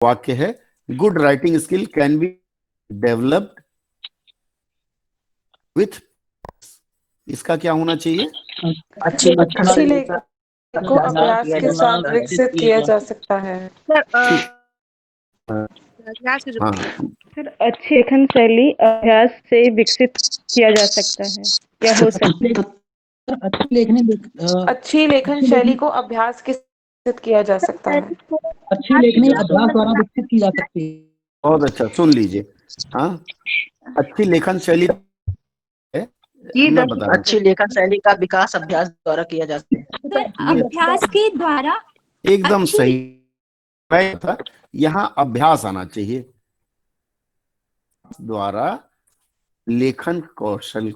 वाक्य है, good writing skill can be developed with. इसका क्या होना चाहिए? अच्छी लेखन को अभ्यास के साथ विकसित किया जा सकता है। ठीक। हाँ, सर, अच्छी लेखन शैली अभ्यास से विकसित किया जा सकता है या हो सकता है। अच्छी लेखन शैली को अभ्यास के साथ किया जा सकता है। अच्छी लेखनी अभ्यास द्वारा विकसित की जा सकती है। बहुत अच्छा, सुन लीजिए। हाँ, अच्छी लेखन शैली है, मैं बता रहा हूँ। अच्छी लेखन शैली का विकास अभ्यास द्वारा किया जा सकता है। अभ्यास के द्वारा एकदम सही। मैं था, यहाँ अभ्यास आना चाहिए। द्वारा लेखन कौशल,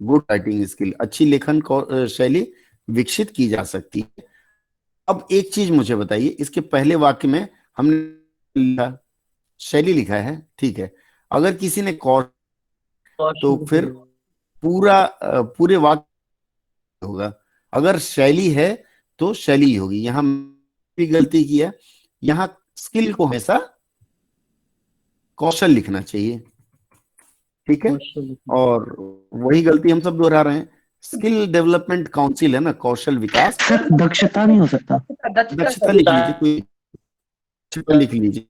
गुड राइटिंग स्किल, अच्छी लेखन शैली विकसित की जा सकती है। अब एक चीज मुझे बताइए, इसके पहले वाक्य में हमने शैली लिखा है, ठीक है। अगर किसी ने कौशल, तो फिर पूरे वाक्य होगा। अगर शैली है तो शैली ही होगी। यहां भी गलती की है, यहां स्किल को हमेशा कौशल लिखना चाहिए, ठीक है। और वही गलती हम सब दोहरा रहे हैं। स्किल डेवलपमेंट काउंसिल है ना, कौशल विकास। सर दक्षता नहीं हो सकता। दक्षता लिख लीजिए, कोई दक्षता लिख लीजिए,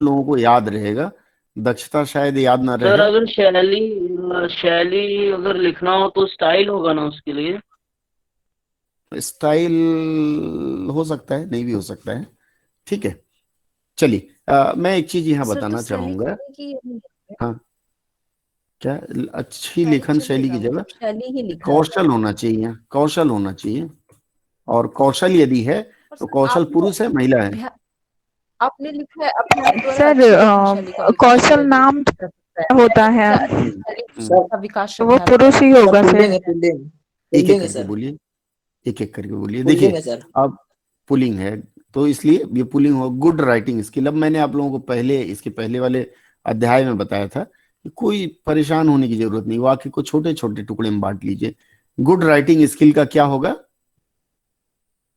लोगों को याद रहेगा। दक्षता शायद याद ना सर रहे। अगर शैली अगर लिखना हो तो स्टाइल होगा ना उसके लिए? स्टाइल हो सकता है, नहीं भी हो सकता है, ठीक है। चलिए, मैं एक चीज यहाँ बताना चाहूंगा। हाँ, क्या अच्छी लेखन शैली की जगह कौशल होना चाहिए, कौशल होना चाहिए। और कौशल यदि है तो कौशल पुरुष है, महिला है? आपने लिखा है अभ्यास सर, कौशल नाम होता है, विकास वो पुरुष ही होगा सर। एक एक करके बोलिए, एक एक करके बोलिए। देखिए, अब पुलिंग है तो इसलिए ये पुलिंग हो। गुड राइटिंग स्किल, अब मैंने आप लोगों को पहले, इसके पहले वाले अध्याय में बताया था कि कोई परेशान होने की जरूरत नहीं, वाक्य को छोटे छोटे टुकड़े में बांट लीजिए। गुड राइटिंग स्किल का क्या होगा?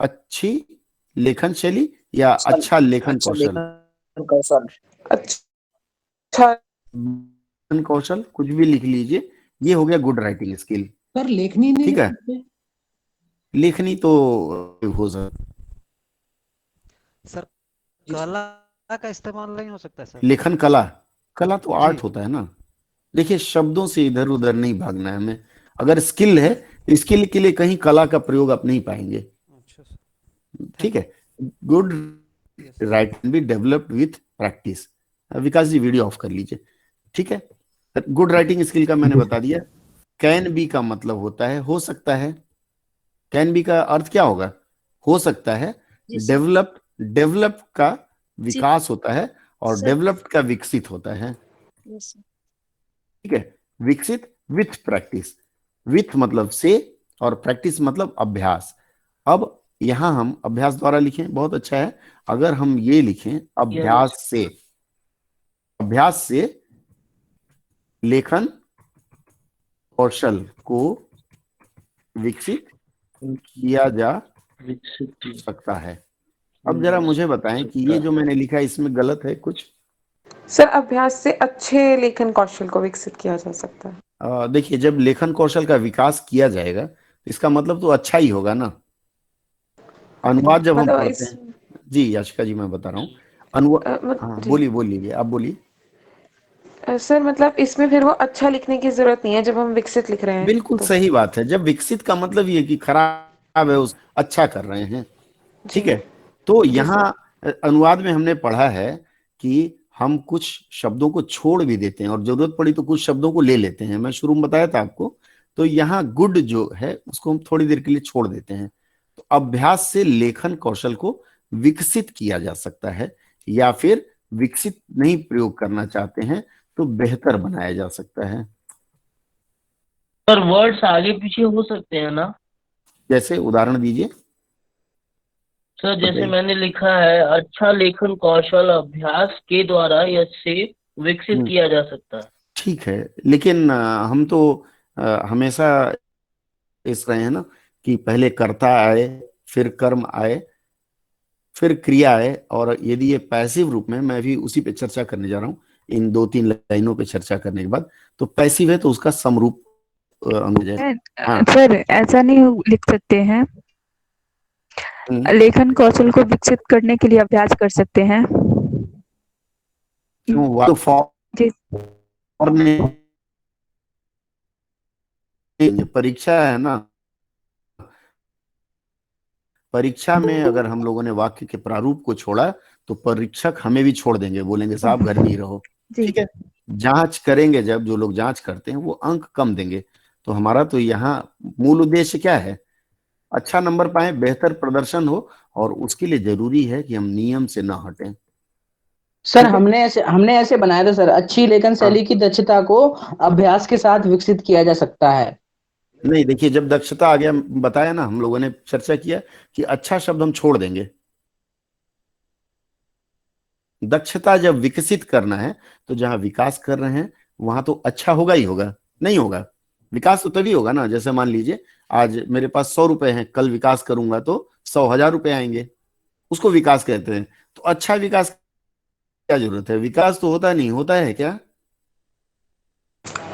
अच्छी लेखन शैली या अच्छा लेखन कौशल? अच्छा लेखन कौशल कुछ भी लिख लीजिए, ये हो गया गुड राइटिंग स्किल। सर लेखनी नहीं, ठीक है, लेखनी तो हो सकता, सर कला का इस्तेमाल नहीं हो सकता सर? लेखन कला, कला तो आर्ट होता है ना। देखिए, शब्दों से इधर उधर नहीं भागना है हमें। अगर स्किल है, स्किल के लिए कहीं कला का प्रयोग आप नहीं पाएंगे, अच्छा सर, ठीक है। Good writing be developed with practice. Vikas ji, video off कर लीजिए, ठीक है। गुड राइटिंग स्किल का मैंने बता दिया। कैन बी का मतलब होता है हो सकता है। कैन बी का अर्थ क्या होगा? हो सकता है। डेवलप, डेवलप का विकास होता है, और डेवलप्ड का विकसित होता है, ठीक है। विकसित विथ प्रैक्टिस, विथ मतलब से, और प्रैक्टिस मतलब अभ्यास। अब यहां हम अभ्यास द्वारा लिखें, बहुत अच्छा है। अगर हम ये लिखें अभ्यास से, अभ्यास से लेखन कौशल को विकसित किया जा सकता है। अब जरा मुझे बताएं कि ये जो मैंने लिखा है इसमें गलत है कुछ? सर, अभ्यास से अच्छे लेखन कौशल को विकसित किया जा सकता है। देखिए, जब लेखन कौशल का विकास किया जाएगा तो इसका मतलब तो अच्छा ही होगा ना। अनुवाद जब हम पढ़ते हैं, जी याशिका जी मैं बता रहा हूँ, अनुवाद। हाँ, बोलिए बोलिए, आप बोलिए। सर मतलब इसमें फिर वो अच्छा लिखने की जरूरत नहीं है जब हम विकसित लिख रहे हैं। बिल्कुल सही बात है। जब विकसित का मतलब ये कि खराब है उस अच्छा कर रहे हैं, ठीक है। तो यहाँ अनुवाद में हमने पढ़ा है कि हम कुछ शब्दों को छोड़ भी देते हैं, और जरूरत पड़ी तो कुछ शब्दों को ले लेते हैं। मैं शुरू में बताया था आपको। तो यहाँ गुड जो है उसको हम थोड़ी देर के लिए छोड़ देते हैं। तो अभ्यास से लेखन कौशल को विकसित किया जा सकता है, या फिर विकसित नहीं प्रयोग करना चाहते हैं तो बेहतर बनाया जा सकता है। सर वर्ड्स आगे पीछे हो सकते हैं ना? जैसे उदाहरण दीजिए सर। जैसे मैंने लिखा है, अच्छा लेखन कौशल अभ्यास के द्वारा या से विकसित किया जा सकता है। ठीक है, लेकिन हम तो हमेशा इस रहे हैं ना कि पहले कर्ता आए फिर कर्म आए, फिर क्रिया है, और यदि ये पैसिव रूप में, मैं भी उसी पे चर्चा करने जा रहा हूँ इन 2-3 लाइनों पे चर्चा करने के बाद। तो पैसिव है तो उसका समरूप अंग हो जाएगा। हाँ। सर ऐसा नहीं लिख सकते हैं, लेखन कौशल को विकसित करने के लिए अभ्यास कर सकते हैं। क्यों? तो जी परीक्षा है ना, परीक्षा में अगर हम लोगों ने वाक्य के प्रारूप को छोड़ा तो परीक्षक हमें भी छोड़ देंगे, बोलेंगे साहब घर में ही रहो। जी ठीक है, जांच करेंगे, जब जो लोग जांच करते हैं वो अंक कम देंगे। तो हमारा तो यहाँ मूल उद्देश्य क्या है? अच्छा नंबर पाए, बेहतर प्रदर्शन हो, और उसके लिए जरूरी है कि हम नियम से ना हटें। सर हमने ऐसे बनाया था सर, अच्छी लेखन शैली की दक्षता को अभ्यास के साथ विकसित किया जा सकता है। नहीं, देखिए, जब दक्षता आ गया, बताया ना, हम लोगों ने चर्चा किया कि अच्छा शब्द हम छोड़ देंगे। दक्षता जब विकसित करना है तो जहां विकास कर रहे हैं वहां तो अच्छा होगा ही होगा, नहीं होगा? विकास तो तभी होगा ना, जैसे मान लीजिए आज मेरे पास 100 रुपए हैं, कल विकास करूंगा तो 100,000 रुपए आएंगे, उसको विकास कहते हैं। तो अच्छा विकास क्या जरूरत है? विकास तो होता नहीं, होता है क्या?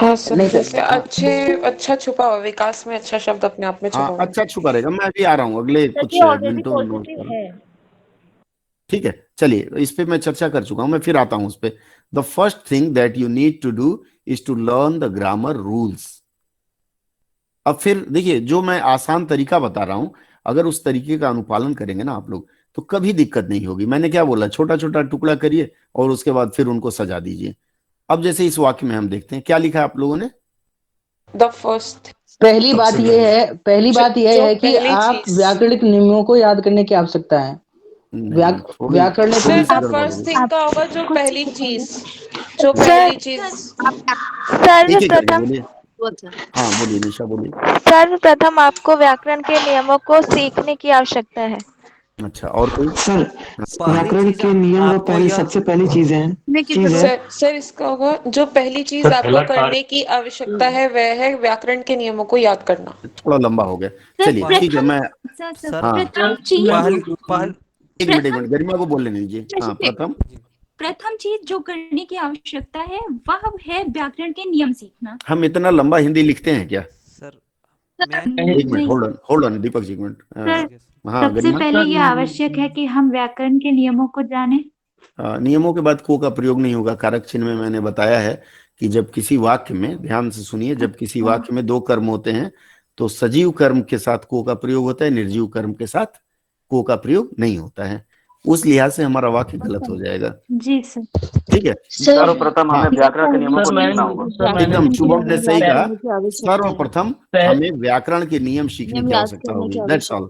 हाँ सर, नहीं सर, जैसे अच्छा छुपा हुआ, विकास में अच्छा शब्द अपने आप में छुपा हाँ, हुआ। अच्छा छुपा रहेगा। मैं अभी आ रहा हूँ, अगले कुछ मिनटों में नोट कर। है। ठीक है, चलिए, इस पे मैं चर्चा कर चुका हूं, मैं फिर आता हूं उस पे। The first thing that you need to do is to learn the grammar rules. अब फिर देखिए, जो मैं आसान तरीका बता रहा हूं, अगर उस तरीके का अनुपालन करेंगे ना आप लोग, तो कभी दिक्कत नहीं होगी। मैंने क्या बोला? छोटा छोटा टुकड़ा करिए और उसके बाद फिर उनको सजा दीजिए। अब जैसे इस वाक्य में हम देखते हैं, क्या लिखा है आप लोगों ने? द फर्स्ट पहली बात यह है कि पहली आप चीज व्याकरणिक नियमों को याद करने की आवश्यकता है। नहीं, थोड़ी व्याकरण थोड़ी सर, सी द गड़बड़ हो फर्स्ट गई। थिंग का होगा जो पहली चीज एक एक करके सर्वप्रथम बोलिए। हाँ, बोलिए निशा, बोलिए। सर्वप्रथम आपको व्याकरण के नियमों को सीखने की आवश्यकता है। अच्छा, और कोई? सर पहली व्याकरण चीज के नियम वो आपको पहली यह सबसे पहली चीज है। सर इसका होगा जो पहली चीज आपको करने की आवश्यकता है वह है व्याकरण के नियमों को याद करना। थोड़ा लंबा हो गया। चलिए ठीक है, प्रथम मैं सर हाँ, प्रथम चीज पहल एक मिनट गरिमा को बोलने दीजिए। हाँ, प्रथम प्रथम चीज जो करने की आवश्यकता है वह है व्याकरण के नियम सीखना। हम इतना लंबा हिंदी लिखते हैं क्या? सर एक minute, hold on Deepak ji, एक मिनट। हाँ, सबसे गरिमा। पहले यह आवश्यक है कि हम व्याकरण के नियमों को जानें। नियमों के बाद को का प्रयोग नहीं होगा। कारक चिन्ह में मैंने बताया है कि जब किसी वाक्य में, ध्यान से सुनिए, जब किसी वाक्य में 2 कर्म होते हैं तो सजीव कर्म के साथ को का प्रयोग होता है, निर्जीव कर्म के साथ को का प्रयोग नहीं होता है। उस लिहाज से हमारा वाक्य गलत हो जाएगा। जी सर। ठीक है, सर्वप्रथम हमें व्याकरण के नियमों को सीखना होगा। एकदम शुभम ने सही कहा। सर्वप्रथम हमें व्याकरण के नियम सीखने की आवश्यकता होगी, दैट्स ऑल।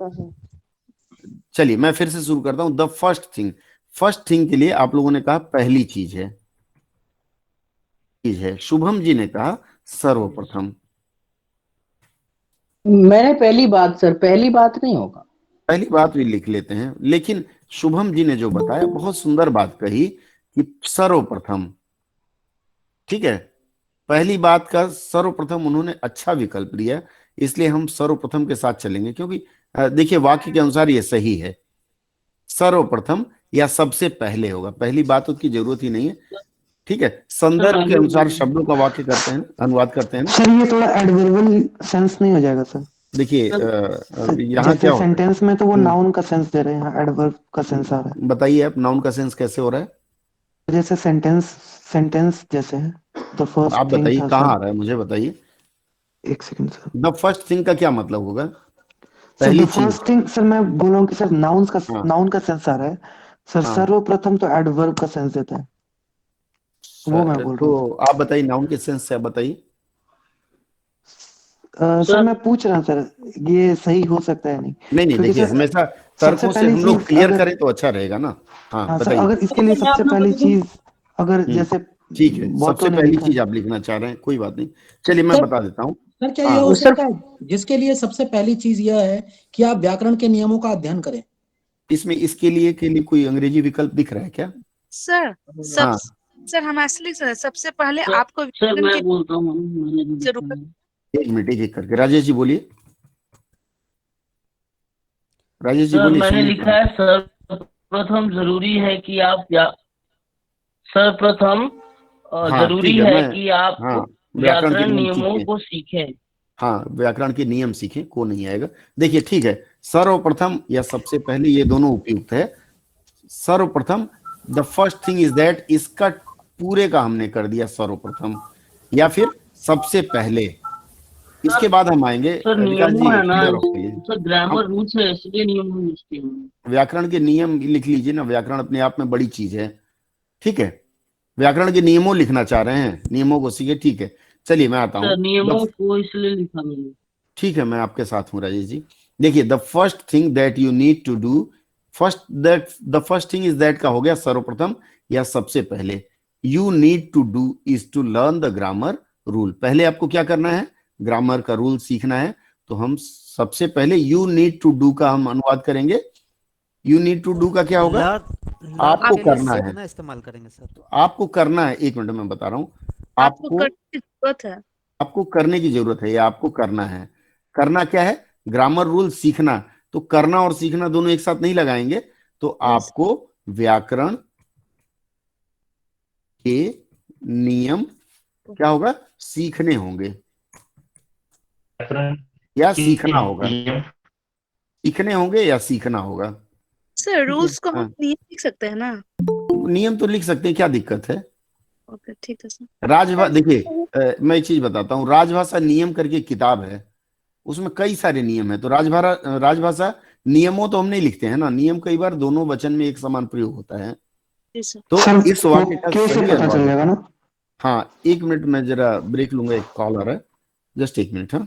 चलिए, मैं फिर से शुरू करता हूं। द फर्स्ट थिंग के लिए आप लोगों ने कहा पहली चीज है। शुभम जी ने कहा सर्वप्रथम। मैंने पहली बात नहीं होगा। पहली बात भी लिख लेते हैं, लेकिन शुभम जी ने जो बताया बहुत सुंदर बात कही कि सर्वप्रथम। ठीक है, पहली बात का सर्वप्रथम उन्होंने अच्छा विकल्प दिया, इसलिए हम सर्वप्रथम के साथ चलेंगे, क्योंकि देखिए वाक्य के अनुसार ये सही है। सर्वप्रथम या सबसे पहले होगा, पहली बात की जरूरत ही नहीं है। ठीक है, संदर्भ के अनुसार शब्दों का वाक्य करते हैं, अनुवाद करते हैं ना। सर ये थोड़ा एडवर्बल सेंस नहीं हो जाएगा सर? देखिए यहाँ जैसे क्या होता है, सेंटेंस में तो वो नाउन का सेंस दे रहे हैं, यहाँ एडवर्ब का सेंस आ रहा है। बताइए आप, नाउन का सेंस कैसे हो रहा है? जैसे सेंटेंस जैसे है, द फर्स्ट आप थिंग बताइए था कहाँ आ सर। रहा है, मुझे बताइए। एक second sir. The first thing का क्या मतलब होगा? सर पहली द चीज। फर्स्ट थिंग, सर मैं बोल रहा हूँ कि सर हाँ, नाउन का सेंस आ रहा है सर। हाँ। सर्वप्रथम तो एडवर्ब का सेंस देता है, वो मैं बोल रहा तो हूँ आप बताइए नाउन के सेंस से, आप बताइए। सर मैं पूछ रहा हूँ सर, ये सही हो सकता है नहीं? नहीं, क्योंकि देखिए, सर हमेशा सबसे तर्कों से पहली हम लोग चीज क्लियर अगर, करें तो अच्छा रहेगा ना। हाँ, हाँ सर, बताइए। अगर इसके लिए सबसे पहली चीज, अगर जैसे ठीक है, बहुतों सबसे ने पहली लिखा चीज है। आप लिखना चाह रहे हैं, कोई बात नहीं। चलिए, मैं बता देता हूँ। सर क्या ये हाँ, हो सकता है जिसके लिए सबसे पहली चीज यह है कि आप व्याकरण के नियमों का अध्ययन करें? इसमें इसके लिए कोई अंग्रेजी विकल्प दिख रहा है क्या? सर हाँ, सर हम असली सर सबसे पहले आपको सर व्याकरण मैं की बोलता हूँ, मैंने जो लिखा जरूरत है। एक मिनट, एक एक करके। राजेश जी बोलिए। राजेश जी सर बोलिए, मैंने सुनिए लिखा है सर्वप्रथम जरूरी है कि आप सर्वप्रथम हाँ जरूरी ठीक है, है मैं कि आप हाँ व्याकरण के व्याकरण नियम नियमों सीखें। को सीखें। हाँ व्याकरण के नियम सीखें, को नहीं आएगा। देखिए ठीक है, सर्वप्रथम या सबसे पहले ये दोनों उपयुक्त है। सर्वप्रथम, the first thing is that, इसका पूरे का हमने कर दिया सर्वप्रथम या फिर सबसे पहले। इसके बाद हम आएंगे सर विकास नियमों जी है ना, फिगर ऑफ करिए। सर हम ग्रामर रूल्स है इसलिए नियम यूज किए हैं। व्याकरण के नियम लिख लीजिए ना, व्याकरण अपने आप में बड़ी चीज है। ठीक है, व्याकरण के नियमों लिखना चाह रहे हैं, नियमों को सीखे, ठीक है। चलिए मैं आता सर हूँ। नियमों को इसलिए लिखा मैंने। ठीक है, मैं आपके साथ हूँ राजेश जी। देखिए, the first thing that you need to do, the first thing is that का हो गया सर्वप्रथम या सबसे पहले। You need to do is to learn the grammar rule. पहले आपको क्या करना है, ग्रामर का रूल सीखना है। तो हम सबसे पहले यू नीड टू डू का हम अनुवाद करेंगे। यू नीड टू डू का क्या होगा, आपको के लिए करना है। सीखना इस्तेमाल करेंगे सर। तो आपको करना है, एक मिनट में बता रहा हूं। आपको आपको करने की जरूरत है। आपको करने की जरूरत है या आपको करना है। करना क्या है, ग्रामर रूल सीखना। तो करना और सीखना दोनों एक साथ नहीं लगाएंगे। तो आपको व्याकरण के नियम क्या होगा, सीखने होंगे या सीखना होगा। सीखने होंगे या सीखना होगा। सर ठीक है, रूल्स को हम हाँ नियम लिख सकते हैं ना। नियम तो लिख सकते हैं, क्या दिक्कत है। ओके ठीक है सर। राजभाषा देखिए, मैं एक चीज बताता हूँ, राजभाषा नियम करके एक किताब है, उसमें कई सारे नियम है। तो राजभाषा नियमों तो हम नहीं लिखते हैं ना, नियम कई बार दोनों वचन में एक समान प्रयोग होता है। जी सर। तो सर इस वाक्य का कैसे सही पता अनुवाद चल जाएगा ना? हाँ एक मिनट में जरा ब्रेक लूंगा, एक कॉल आ रहा है, जस्ट एक मिनट। हाँ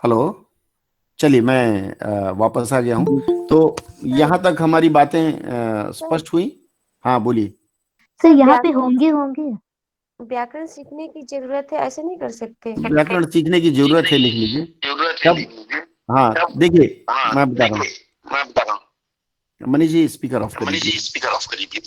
हेलो, चलिए मैं वापस आ गया हूँ। तो यहाँ तक हमारी बातें स्पष्ट हुई। हाँ बोलिए। सर यहाँ पे होंगे होंगे व्याकरण सीखने की जरूरत है, ऐसे नहीं कर सकते। व्याकरण सीखने की जरूरत है लिख लीजिए। कब, हाँ देखिए मैं बता रहा हूँ। मनीष जी स्पीकर ऑफ करिए।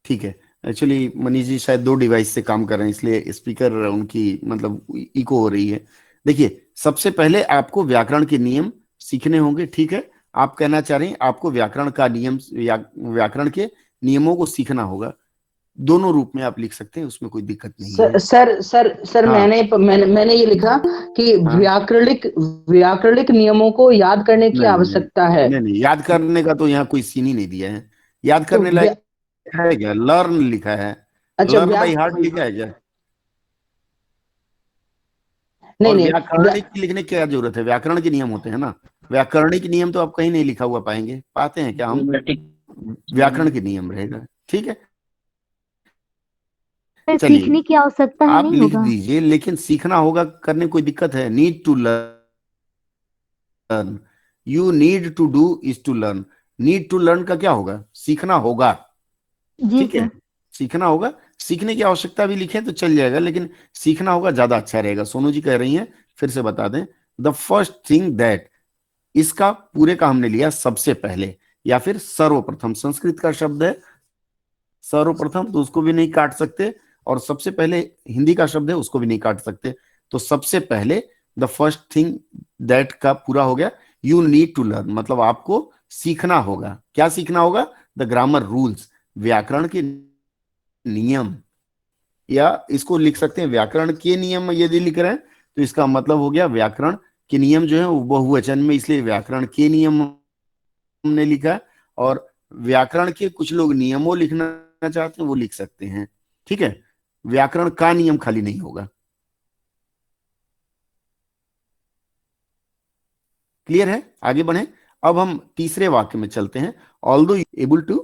ठीक है, एक्चुअली मनीष जी शायद दो डिवाइस से काम कर रहे हैं, इसलिए स्पीकर उनकी मतलब इको हो रही है। देखिए, सबसे पहले आपको व्याकरण के नियम सीखने होंगे। ठीक है, आप कहना चाह रहे हैं आपको व्याकरण का नियम व्याकरण के नियमों को सीखना होगा। दोनों रूप में आप लिख सकते हैं, उसमें कोई दिक्कत नहीं है। सर हाँ मैंने ये लिखा कि हाँ व्याकरणिक नियमों को याद करने की नहीं नहीं आवश्यकता है। नहीं, याद करने का तो यहाँ कोई सीन ही नहीं दिया है। याद तो करने लायक है क्या, लर्न लिखा है, अच्छा लर्न बाई हार्ट लिखा है क्या। नहीं और नहीं व्याकरणिक लिखने की क्या जरूरत है, व्याकरण के नियम होते हैं ना। व्याकरणिक नियम तो आप कहीं नहीं लिखा हुआ पाएंगे, पाते हैं क्या हम, व्याकरण के नियम रहेगा। ठीक है, चलिए सीखने की आवश्यकता है आप नहीं लिख होगा। दीजिए, लेकिन सीखना होगा करने कोई दिक्कत है। Need to learn, you need to do is to learn. Need to learn का क्या होगा, सीखना होगा। जी ठीक है, सर। सीखना होगा। सीखने की आवश्यकता भी लिखे तो चल जाएगा, लेकिन सीखना होगा ज्यादा अच्छा रहेगा। सोनू जी कह रही हैं, फिर से बता दें, द फर्स्ट थिंग दैट, इसका पूरे का हमने लिया सबसे पहले या फिर सर्वप्रथम। संस्कृत का शब्द है सर्वप्रथम, तो उसको भी नहीं काट सकते, और सबसे पहले हिंदी का शब्द है, उसको भी नहीं काट सकते। तो सबसे पहले द फर्स्ट थिंग दैट का पूरा हो गया। यू नीड टू लर्न, मतलब आपको सीखना होगा। क्या सीखना होगा, द ग्रामर रूल्स, व्याकरण के नियम, या इसको लिख सकते हैं व्याकरण के नियम। यदि लिख रहे हैं तो इसका मतलब हो गया व्याकरण के नियम जो है वो बहुवचन में, इसलिए व्याकरण के नियम हमने लिखा। और व्याकरण के कुछ लोग नियमों लिखना चाहते हैं, वो लिख सकते हैं, ठीक है। व्याकरण का नियम खाली नहीं होगा। क्लियर है? आगे बढ़े। अब हम तीसरे वाक्य में चलते हैं। Although you able to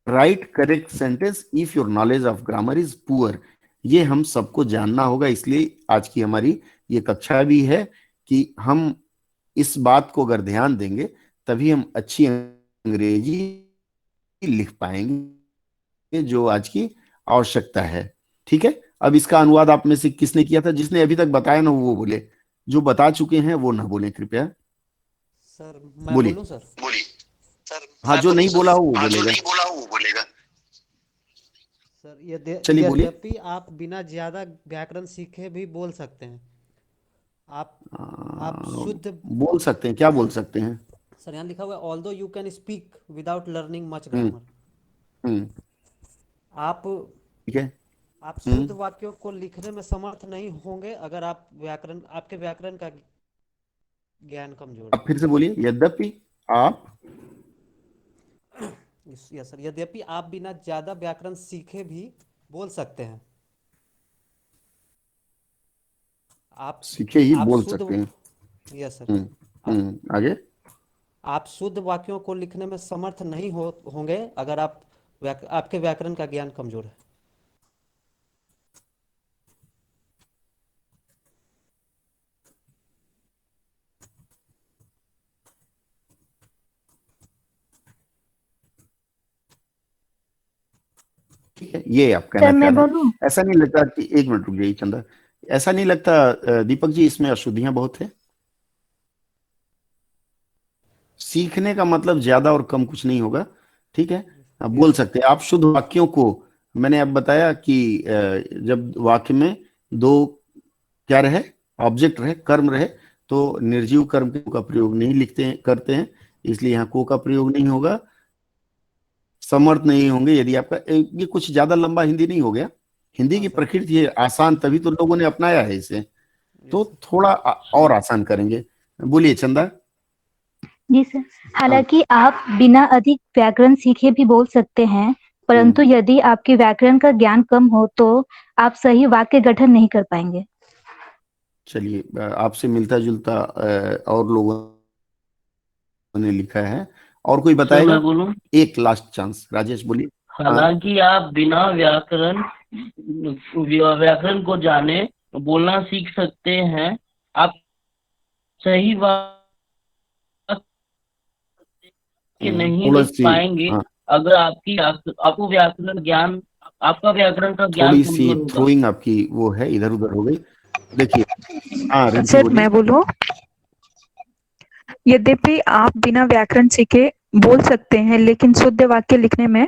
write correct sentence if your knowledge of grammar is poor. ये हम सबको जानना होगा, इसलिए आज की हमारी ये कक्षा भी है कि हम इस बात को अगर ध्यान देंगे तभी हम अच्छी अंग्रेजी लिख पाएंगे, जो आज की आवश्यकता है, ठीक है। अब इसका अनुवाद आप में से किसने किया था? जिसने अभी तक बताया ना वो बोले, जो बता चुके हैं वो ना बोले कृपया। सर मैं बोलिए। बोलूं सर? हाँ, जो नहीं बोला हो वो बोलेगा। सर चलिए बोलिए। यद्यपि आप बिना ज्यादा व्याकरण सीखे भी बोल सकते हैं। आप शुद्ध बोल सकते हैं, क्या बोल सकते हैं? सर यहाँ लिखा हुआ है although you can speak without learning much hmm grammar. आप ठीक है। आप शुद्ध वाक्यों को लिखने में समर्थ नहीं होंगे अगर आपके व्याकरण का ज्ञान कमजोर अब फिर से बोलिए। यद्यपि आप यस सर, यद्यपि आप बिना ज्यादा व्याकरण सीखे भी बोल सकते हैं। आप सीखे ही आप बोल शुद्ध सकते हैं। यस सर, आगे। आप शुद्ध वाक्यों को लिखने में समर्थ नहीं होंगे अगर आपके व्याकरण का ज्ञान कमजोर है। ठीक है, ये आप कहना चाह रहे हैं। ऐसा नहीं लगता कि, एक मिनट रुक जाइए चंदा, ऐसा नहीं लगता दीपक जी इसमें अशुद्धियां बहुत है? सीखने का मतलब ज्यादा और कम कुछ नहीं होगा, ठीक है। आप बोल सकते हैं। आप शुद्ध वाक्यों को, मैंने अब बताया कि जब वाक्य में दो क्या रहे, ऑब्जेक्ट रहे, कर्म रहे, तो निर्जीव कर्म का प्रयोग नहीं करते हैं, इसलिए यहाँ को का प्रयोग नहीं होगा। समर्थ नहीं होंगे यदि आपका, ये कुछ ज्यादा लंबा हिंदी नहीं हो गया। हिंदी की प्रकृति है आसान, तभी तो लोगों ने अपनाया है इसे, तो थोड़ा और आसान करेंगे। बोलिए चंदा। जी सर, हालांकि आप बिना अधिक व्याकरण सीखे भी बोल सकते हैं, परंतु यदि आपके व्याकरण का ज्ञान कम हो तो आप सही वाक्य गठन नहीं कर पाएंगे। चलिए, आपसे मिलता जुलता और लोगों ने लिखा है, और कोई बताएगा? मैं बोलूं? एक लास्ट चांस, राजेश बोलिए। हालांकि आप बिना व्याकरण को जाने बोलना सीख सकते हैं, आप सही वाक्य नहीं लिख पाएंगे अगर आपको व्याकरण ज्ञान, आपका व्याकरण का ज्ञान थोड़ी सी थ्रोइंग आपकी वो है, इधर उधर हो गई। देखिए, सर मैं बोलूं? यद्यपि आप बिना व्याकरण सीखे बोल सकते हैं, लेकिन शुद्ध वाक्य लिखने में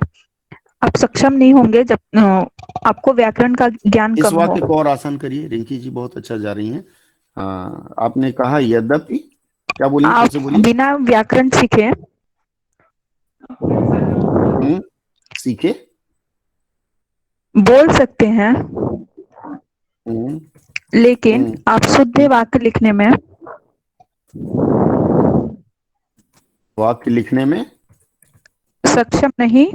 आप सक्षम नहीं होंगे जब आपको व्याकरण का ज्ञान कम हो। इस वाक्य को और आसान करिए। रिंकी जी बहुत अच्छा जा रही हैं। आपने कहा यद्यपि, क्या बोलिए? आप बिना व्याकरण सीखे सीखे बोल सकते हैं, लेकिन आप शुद्ध वाक्य लिखने में सक्षम नहीं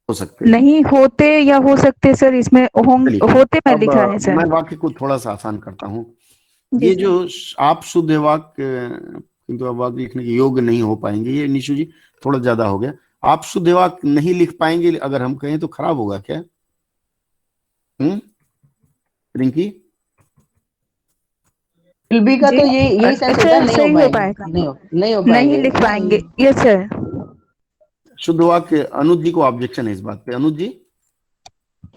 हो सकते, नहीं होते या हो सकते सर, इसमें होते में लिखा है सर। मैं वाक्य को थोड़ा सा आसान करता हूँ। ये जो आप शुद्ध वाक्य किंतु आप वाक्य लिखने के योग्य नहीं हो पाएंगे, ये निशु जी थोड़ा ज्यादा हो गया। आप शुद्ध वाक्य नहीं लिख पाएंगे अगर हम कहें तो खराब होगा क्या? रिंकी विल का तो यही सेंस होता है, नहीं हो पाएगा, नहीं लिख पाएंगे। Yes sir. शुद्ध वाक्य, अनुज जी को ऑब्जेक्शन है इस बात पे। अनुज जी।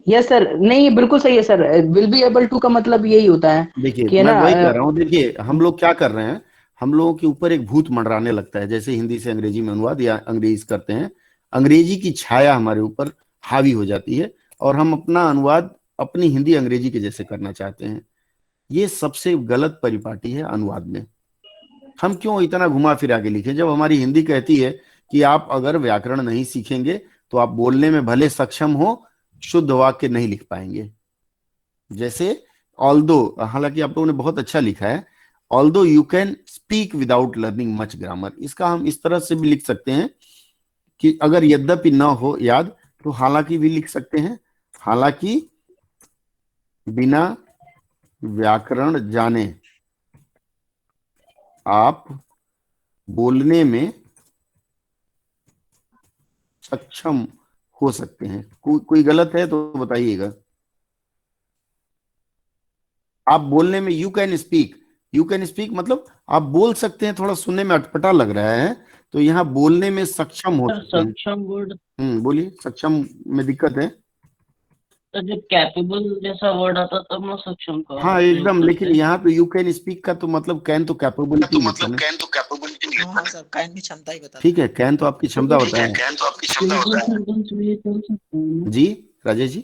यस सर, नहीं बिल्कुल सही है sir. Will be able to का मतलब यही होता है। देखिए मैं वही कह रहा हूँ। देखिए हम लोग क्या कर रहे हैं, हम लोगों के ऊपर एक भूत मंडराने लगता है, जैसे हिंदी से अंग्रेजी में अनुवाद या अंग्रेजी करते हैं, अंग्रेजी की छाया हमारे ऊपर हावी हो जाती है और हम अपना अनुवाद अपनी हिंदी अंग्रेजी के जैसे करना चाहते हैं। ये सबसे गलत परिपाटी है अनुवाद में। हम क्यों इतना घुमा फिरा के लिखें, जब हमारी हिंदी कहती है कि आप अगर व्याकरण नहीं सीखेंगे तो आप बोलने में भले सक्षम हो, शुद्ध वाक्य नहीं लिख पाएंगे। जैसे ऑल्दो, हालांकि आप लोगों ने बहुत अच्छा लिखा है, although you can speak without learning much grammar, इसका हम इस तरह से भी लिख सकते हैं कि अगर यद्यपि ना हो याद तो हालांकि भी लिख सकते हैं। हालांकि बिना व्याकरण जाने आप बोलने में सक्षम हो सकते हैं। कोई गलत है तो बताइएगा। आप बोलने में यू कैन स्पीक मतलब आप बोल सकते हैं, थोड़ा सुनने में अटपटा लग रहा है, तो यहाँ बोलने में सक्षम हो सकते हैं। सक्षम वर्ड, बोलिए, सक्षम में दिक्कत है। तो जब कैपेबल जैसा वर्ड आता तब ना सक्षम का हाँ प्रयोग एकदम, करते लेकिन हैं। यहाँ पे यू कैन स्पीक का तो मतलब कैन तो कैपेबिलिटी लिखा ना। हाँ सर, कैन की क्षमता ही बताता ठीक है, कैन तो आपकी क्षमता होता है। सिंपल सेंटेंस में ये चल सकता है ना? जी राजेश जी।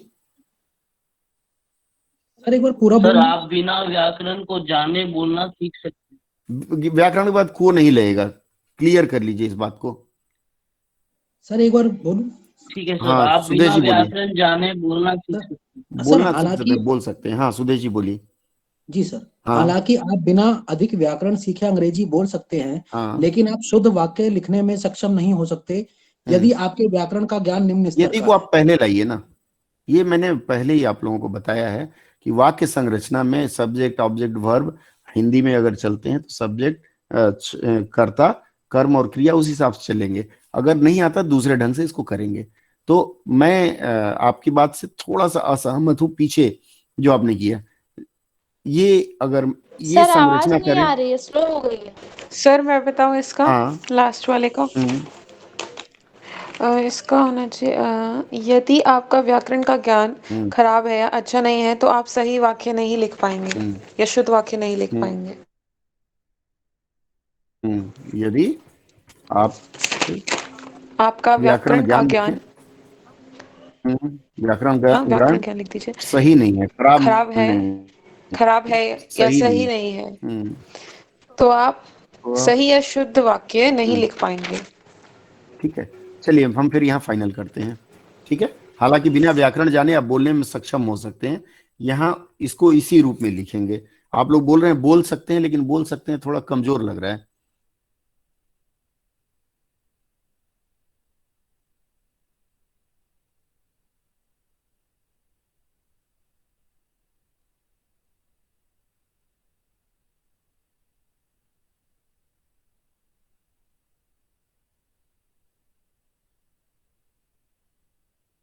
सर एक बार पूरा सर बोलिए। आप बिना व्याकरण को जाने बोलना सीख सकते हैं। व्याकरण के बाद को नहीं लगेगा, क्लियर कर लीजिए इस बात को। सर एक बार बोलूं। ठीक है सर, हाँ, आप सुदेश बिना जी बोलिए। व्याकरण जाने बोलना सीख सकते हैं। सर बोलना हालांकि, बोल सकते हैं। हाँ सुदेश जी बोलिए। जी सर, हाँ हालांकि आप बिना अधिक व्याकरण सीखे अंग्रेजी बोल सकते हैं, हाँ। लेकिन आप शुद्ध वाक्य लिखने में सक्षम नहीं हो सकते यदि आपके व्याकरण का ज्ञान निम्न स्तर यदि का को है। आप पहले लाइए ना, ये मैंने पहले ही आप लोगों को बताया है कि वाक्य संरचना में सब्जेक्ट ऑब्जेक्ट वर्ब, हिंदी में अगर चलते हैं तो सब्जेक्ट कर्ता कर्म और क्रिया उस हिसाब से चलेंगे। अगर नहीं आता दूसरे ढंग से इसको करेंगे। तो मैं आपकी बात से थोड़ा सा असहमत हूँ पीछे जो आपने किया। ये अगर ये सर आवाज संरचना नहीं करें। आ रही है, स्लो हो गई है। सर मैं बताऊं इसका, हाँ। लास्ट वाले का। इसका होना चाहिए यदि आपका व्याकरण का ज्ञान खराब है या अच्छा नहीं है तो आप सही वाक्य नहीं लिख पाएंगे या शुद्ध वाक्य नहीं लिख पाएंगे। यदि आप आपका व्याकरण का ज्ञान, व्याकरण हाँ ज्ञान व्याकरण क्या लिख दीजिए, सही नहीं है, खराब है, नहीं, खराब है या सही नहीं है, तो आप सही या शुद्ध वाक्य नहीं लिख पाएंगे। ठीक है, चलिए हम फिर यहाँ फाइनल करते हैं। ठीक है, हालांकि बिना व्याकरण जाने आप बोलने में सक्षम हो सकते हैं, यहाँ इसको इसी रूप में लिखेंगे। आप लोग बोल रहे हैं बोल सकते हैं, लेकिन बोल सकते हैं थोड़ा कमजोर लग रहा है।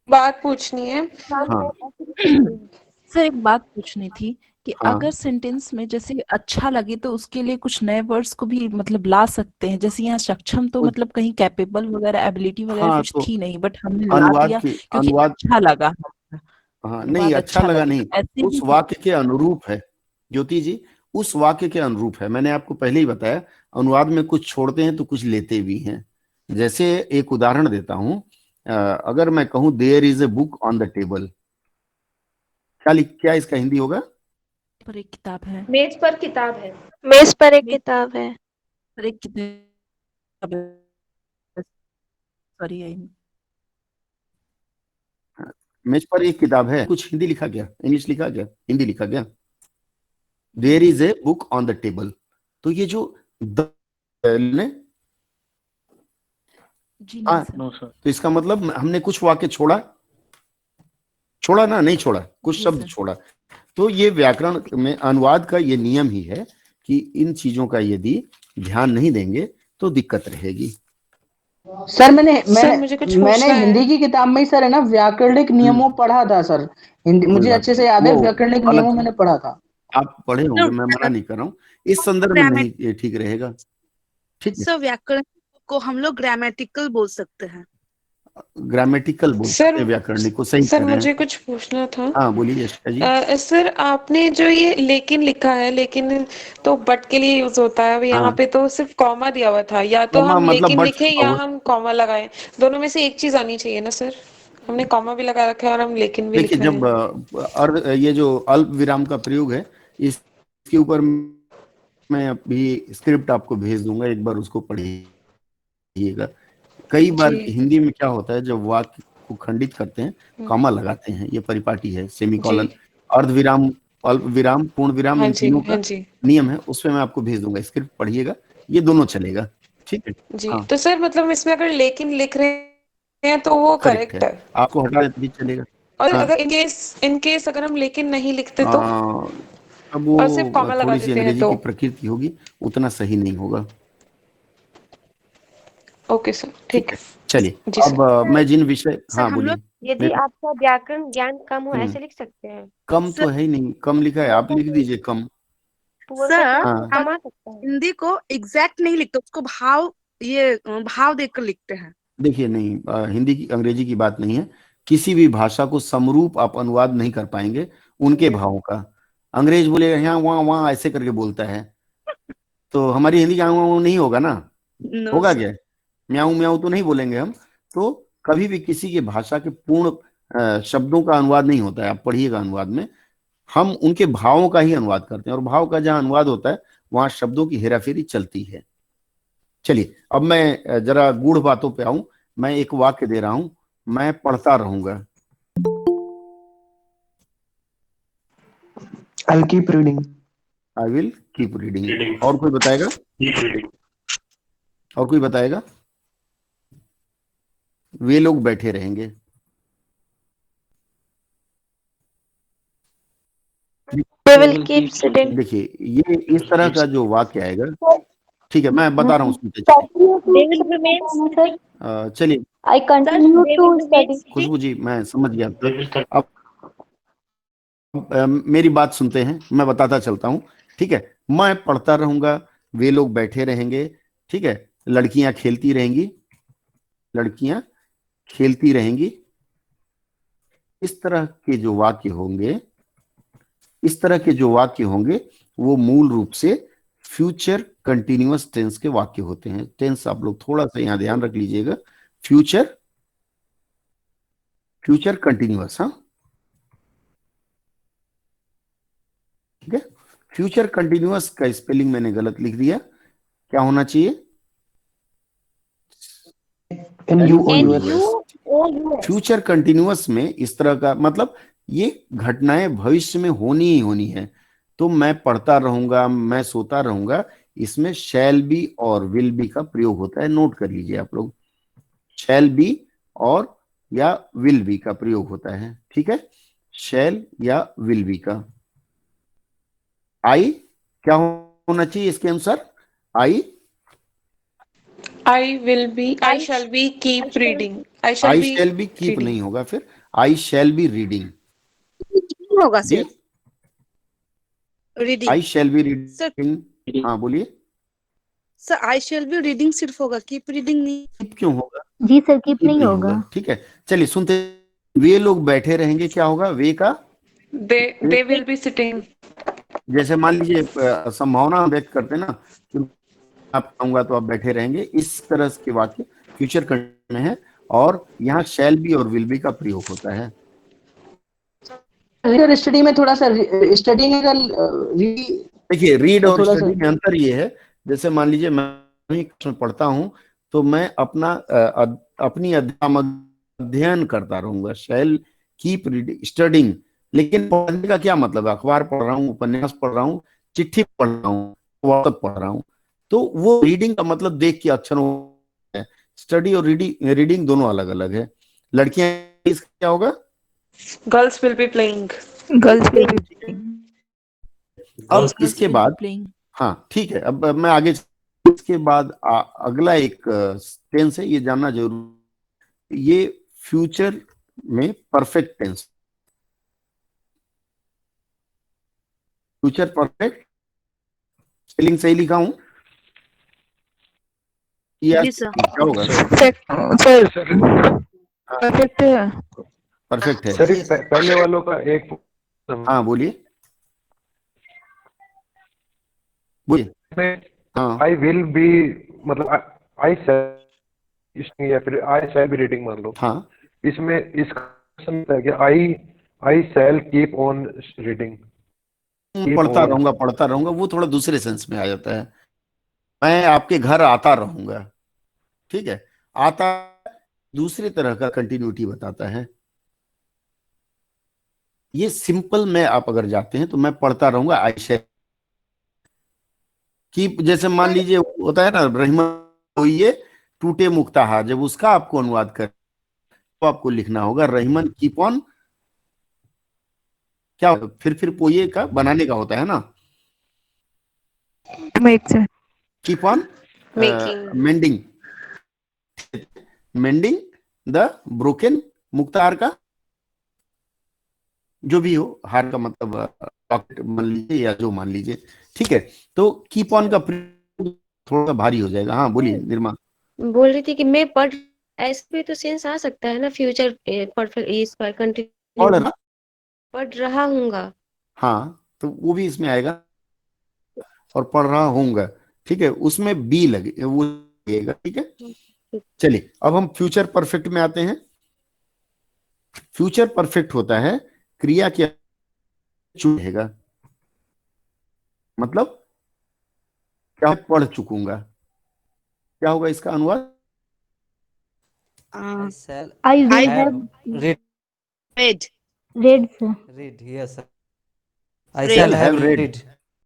बात पूछनी है। हाँ सर एक बात पूछनी थी कि हाँ। अगर सेंटेंस में जैसे अच्छा लगे तो उसके लिए कुछ नए वर्ड्स को भी मतलब ला सकते हैं। जैसे यहाँ सक्षम तो मतलब कहीं कैपेबल वगैरह एबिलिटी वगैरह हाँ, कुछ तो थी नहीं, बट हमने ला अनुवाद दिया की क्योंकि अनुवाद अच्छा लगा। हाँ नहीं, अनुवाद अच्छा लगा लगे नहीं, तो ऐसे उस भी वाक्य के अनुरूप है ज्योति जी, उस वाक्य के अनुरूप है। मैंने आपको पहले ही बताया, अनुवाद में कुछ छोड़ते हैं तो कुछ लेते भी हैं। जैसे एक उदाहरण देता हूं, अगर मैं कहूं there is a book on the table, क्या इसका हिंदी होगा? पर एक किताब है, मेज पर किताब है। मेज पर एक किताब है। पर एक किताब सॉरी मेज पर एक किताब है, कुछ हिंदी लिखा गया, इंग्लिश लिखा गया, हिंदी लिखा गया, there is a book on the table. तो ये जो ने जी हाँ, नहीं सर। तो इसका मतलब हमने कुछ वाक्य छोड़ा ना, नहीं छोड़ा, कुछ शब्द छोड़ा। तो ये व्याकरण में अनुवाद का ये नियम ही है कि इन चीजों का यदि ध्यान नहीं देंगे तो दिक्कत रहेगी। सर मुझे कुछ मैंने पूछना है। हिंदी की किताब में ही सर है ना व्याकरणिक नियमों पढ़ा था सर। हिंदी मुझे अच्छे से याद है, व्याकरणिक नियमों मैंने पढ़ा था। आप पढ़े होंगे, मैं मना नहीं कर रहा हूँ, इस संदर्भ में नहीं ये ठीक रहेगा। ठीक है, सर व्याकरण को हम लोग ग्रामेटिकल बोल सकते हैं। ग्रामेटिकल बोल सकते हैं, व्याकरणिक को सही सर कह रहे मुझे हैं। कुछ पूछना था। हाँ बोलिए यशिका जी। सर आपने जो ये लेकिन लिखा है, लेकिन तो बट के लिए यूज होता है, अब यहाँ पे तो सिर्फ कॉमा दिया हुआ था, या तो कॉमा हम मतलब लेकिन बट लिखे छुपा या हुआ। हम कॉमा लगाए, दोनों में से एक चीज आनी चाहिए ना सर। हमने कॉमा भी लगा रखा है और हम लेकिन भी लिख देखिए, रहे जब हैं। ये जो अल्प विराम का प्रयोग है, इसके ऊपर मैं अभी स्क्रिप्ट आपको भेज दूंगा, एक बार उसको पढ़िएगा। कई बार जी। हिंदी में क्या होता है, जब वाक्य को खंडित करते हैं, कॉमा लगाते हैं, ये परिपाटी है, सेमीकोलन, अर्धविराम, अल्प विराम, पूर्ण विराम, इन तीनों का नियम है, उसमें मैं आपको भेज दूंगा, स्क्रिप्ट पढ़िएगा, ये दोनों चलेगा, ठीक है जी। हाँ, तो सर मतलब इसमें अगर लेकिन लिख रहे हैं तो वो करेक्ट है, आपको हटा देते भी चलेगा। और हाँ, अगर इन केस अगर हम लेकिन नहीं लिखते तो, अब वो और सिर्फ कॉमा लगा थोड़ी सी देते हैं अंग्रेजी तो, की प्रकृति होगी, उतना सही नहीं होगा। ओके सर, ठीक है। चलिए, जी अब मैं जिन विषय, हाँ बोलिए। यदि आपका व्याकरण ज्ञान कम हो ऐसे लिख सकते हैं। कम तो है ही नहीं, कम लिखा है, आप लिख दीजिए कम। सर हाँ। हम हिंदी को एग्जैक्ट नहीं लिखते, उसको भाव देकर लिखते हैं। देखिए नहीं, हिंदी की अंग्रेजी की बात नहीं है, किसी भी भाषा को समरूप आप अनुवाद नहीं कर पाएंगे उनके भावों का। अंग्रेज बोलेगा यहाँ वहाँ वहाँ ऐसे करके बोलता है, तो हमारी हिंदी यहाँ वहाँ नहीं होगा ना, होगा क्या, म्याऊ म्याऊ तो नहीं बोलेंगे हम। तो कभी भी किसी की भाषा के पूर्ण शब्दों का अनुवाद नहीं होता है, आप पढ़िएगा अनुवाद में, हम उनके भावों का ही अनुवाद करते हैं, और भाव का जहां अनुवाद होता है वहां शब्दों की हेराफेरी चलती है। चलिए, अब मैं जरा गूढ़ बातों पे आऊं, मैं एक वाक्य दे रहा हूं, मैं पढ़ता रहूंगा। I'll keep reading. I will keep reading. और कोई बताएगा? और कोई बताएगा? वे लोग बैठे रहेंगे। देखिए, ये इस तरह का जो वाक्य आएगा, ठीक है, मैं बता रहा हूँ, सुनते चलिए। I continue to study. खुशबू जी, मैं समझ गया। अब मेरी बात सुनते हैं, मैं बताता चलता हूँ, ठीक है। मैं पढ़ता रहूंगा, वे लोग बैठे रहेंगे, ठीक है, लड़कियां खेलती रहेंगी, लड़कियां खेलती रहेंगी। इस तरह के जो वाक्य होंगे, इस तरह के जो वाक्य होंगे वो मूल रूप से फ्यूचर कंटिन्यूअस टेंस के वाक्य होते हैं। टेंस आप लोग थोड़ा सा यहां ध्यान रख लीजिएगा, फ्यूचर कंटिन्यूअस, हाँ ठीक है। फ्यूचर कंटिन्यूअस का स्पेलिंग मैंने गलत लिख दिया, क्या होना चाहिए? फ्यूचर कंटिन्यूअस में इस तरह का मतलब ये घटनाएं भविष्य में होनी ही होनी है। तो मैं पढ़ता रहूंगा, मैं सोता रहूंगा, इसमें शैल बी और विल बी का प्रयोग होता है, नोट कर लीजिए आप लोग, शैल बी और या विल बी का प्रयोग होता है, ठीक है, शैल या विल बी का। आई क्या होना चाहिए इसके अनुसार? I will be, I shall be keep reading, I shall be keep नहीं होगा, फिर आई शैल बी रीडिंग होगा सिर्फ reading. I shall be reading, हाँ बोलिए sir. I shall be reading सिर्फ होगा, कीप रीडिंग नहीं। कीप क्यों होगा? जी सर, कीप नहीं होगा। ठीक है, चलिए सुनते। वे लोग बैठे रहेंगे, क्या होगा? वे का they will be sitting। जैसे मान लीजिए संभावना व्यक्त करते हैं ना कि आप आऊंगा तो आप बैठे रहेंगे, इस तरह के वाक्य फ्यूचर कंटिन्यूअस में है, और यहाँ शैल बी और विल बी का प्रयोग होता है। स्टडी में थोड़ा सा स्टडी में देखिए, रीड और स्टडी में अंतर ये है, जैसे मान लीजिए मैं पढ़ता हूँ तो मैं अपनी अध्ययन करता रहूंगा, शैल कीप रीडिंग स्टडिंग। लेकिन पढ़ने का क्या मतलब है? अखबार पढ़ रहा हूँ, उपन्यास पढ़ रहा हूँ, चिट्ठी पढ़ रहा हूँ, व्हाट्सएप पढ़ रहा हूँ, तो वो रीडिंग का मतलब देख के अक्षरों है। स्टडी और रीडिंग दोनों अलग अलग है। लड़कियां क्या होगा? Girls will be playing. Girls will be playing. अब इसके बाद, हाँ ठीक है, अब मैं आगे, इसके बाद अगला एक टेंस है, ये जानना जरूरी, ये फ्यूचर में perfect tense, future perfect, spelling सही लिखा हूं या क्या होगा? परफेक्ट है, परफेक्ट है सर। पहले वालों का एक, हाँ बोलिए बोलिए। हाँ, आई विल बी मतलब आई शैल या फिर आई शैल बी रीडिंग मान लो। हाँ, इसमें इसका समझ है कि आई शैल कीप ऑन रीडिंग, पढ़ता रहूंगा, वो थोड़ा दूसरे सेंस में आ जाता है। मैं आपके घर आता रहूंगा, ठीक है, आता दूसरे तरह का कंटिन्यूटी बताता है। ये सिंपल में आप अगर जाते हैं तो मैं पढ़ता रहूंगा आई शैल, कि जैसे मान लीजिए होता है ना, रहीमन ये टूटे मुक्ताहार, जब उसका आपको अनुवाद कर तो आपको लिखना होगा रहीमन कीप ऑन, क्या फिर पोये का बनाने का होता है ना, keep on mending the broken, मुक्ताहार का जो भी हो, हार का मतलब पॉकेट मान लीजिए या जो मान लीजिए, ठीक है। तो कीप ऑन का थोड़ा सा भारी हो जाएगा। हाँ बोलिए निर्मा। बोल रही थी कि मैं पढ़, ऐसे भी तो सेंस आ सकता है ना, फ्यूचर परफेक्ट इज कंटिन्यू पढ़ रहा हूँगा। हाँ तो वो भी इसमें आएगा, और पढ़ रहा होऊंगा, ठीक है, उसमें बी लगे वो लगेगा, ठीक है। चलिए अब हम फ्यूचर परफेक्ट में आते हैं। फ्यूचर परफेक्ट होता है क्रिया के रहेगा, मतलब क्या पढ़ चुकूंगा, क्या होगा इसका अनुवाद? I will have read read, sir. read, yes sir. I shall have read.